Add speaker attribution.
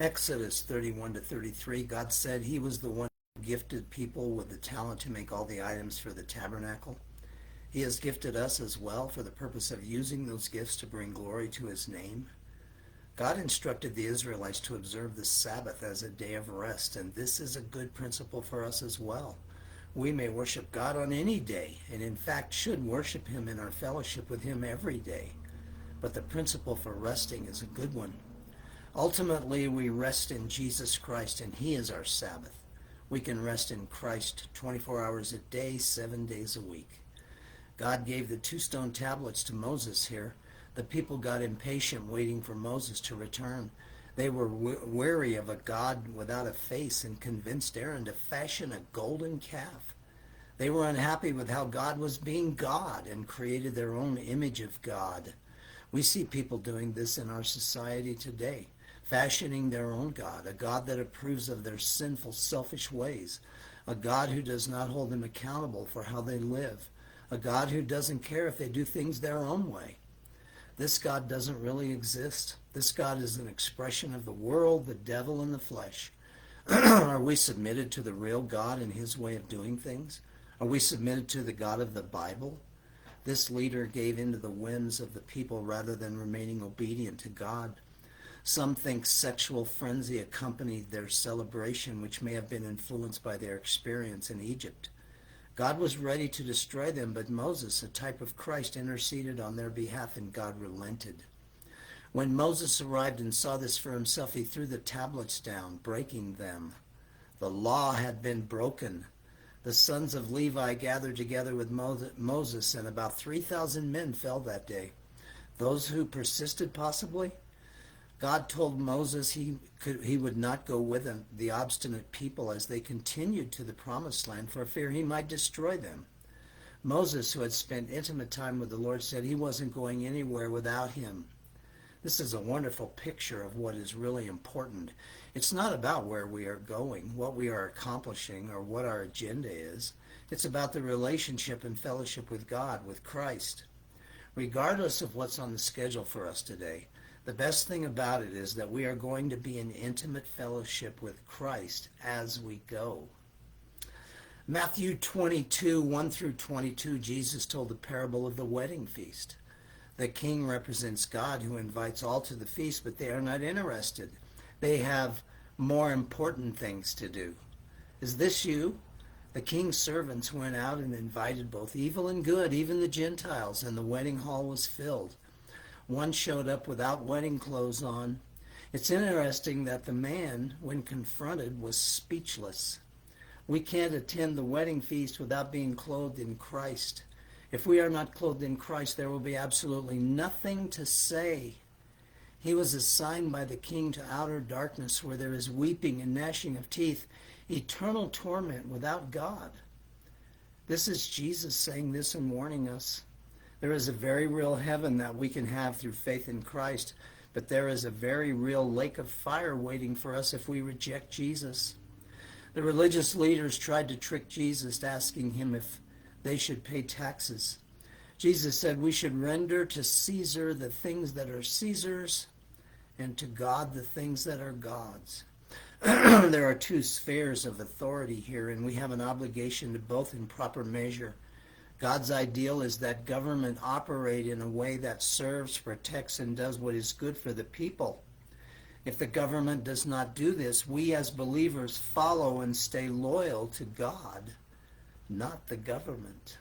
Speaker 1: Exodus 31 to 33, God said he was the one who gifted people with the talent to make all the items for the tabernacle. He has gifted us as well for the purpose of using those gifts to bring glory to his name. God instructed the Israelites to observe the Sabbath as a day of rest, and this is a good principle for us as well. We may worship God on any day, and in fact should worship him in our fellowship with him every day. But the principle for resting is a good one. Ultimately, we rest in Jesus Christ, and he is our Sabbath. We can rest in Christ 24 hours a day, 7 days a week. God gave the 2 stone tablets to Moses here. The people got impatient waiting for Moses to return. They were weary of a God without a face and convinced Aaron to fashion a golden calf. They were unhappy with how God was being God and created their own image of God. We see people doing this in our society today, fashioning their own God, a God that approves of their sinful, selfish ways, a God who does not hold them accountable for how they live, a God who doesn't care if they do things their own way. This God doesn't really exist. This God is an expression of the world, the devil, and the flesh. Are we submitted to the real God and his way of doing things? Are we submitted to the God of the Bible? This leader gave in to the whims of the people rather than remaining obedient to God. Some think sexual frenzy accompanied their celebration, which may have been influenced by their experience in Egypt. God was ready to destroy them, but Moses, a type of Christ, interceded on their behalf, and God relented. When Moses arrived and saw this for himself, he threw the tablets down, breaking them. The law had been broken. The sons of Levi gathered together with Moses, and about 3,000 men fell that day. Those who persisted, possibly. God told Moses he would not go with them, the obstinate people, as they continued to the promised land for fear he might destroy them. Moses, who had spent intimate time with the Lord, said he wasn't going anywhere without him. This is a wonderful picture of what is really important. It's not about where we are going, what we are accomplishing, or what our agenda is. It's about the relationship and fellowship with God, with Christ. Regardless of what's on the schedule for us today, the best thing about it is that we are going to be in intimate fellowship with Christ as we go. Matthew 22, 1 through 22, Jesus told the parable of the wedding feast. The king represents God, who invites all to the feast, but they are not interested. They have more important things to do. Is this you? The king's servants went out and invited both evil and good, even the Gentiles, and the wedding hall was filled. One showed up without wedding clothes on. It's interesting that the man, when confronted, was speechless. We can't attend the wedding feast without being clothed in Christ. If we are not clothed in Christ, there will be absolutely nothing to say. He was assigned by the king to outer darkness, where there is weeping and gnashing of teeth, eternal torment without God. This is Jesus saying this and warning us. There is a very real heaven that we can have through faith in Christ, but there is a very real lake of fire waiting for us if we reject Jesus. The religious leaders tried to trick Jesus, asking him if they should pay taxes. Jesus said we should render to Caesar the things that are Caesar's, and to God the things that are God's. There are 2 spheres of authority here, and we have an obligation to both in proper measure. God's ideal is that government operate in a way that serves, protects, and does what is good for the people. If the government does not do this, we as believers follow and stay loyal to God, not the government.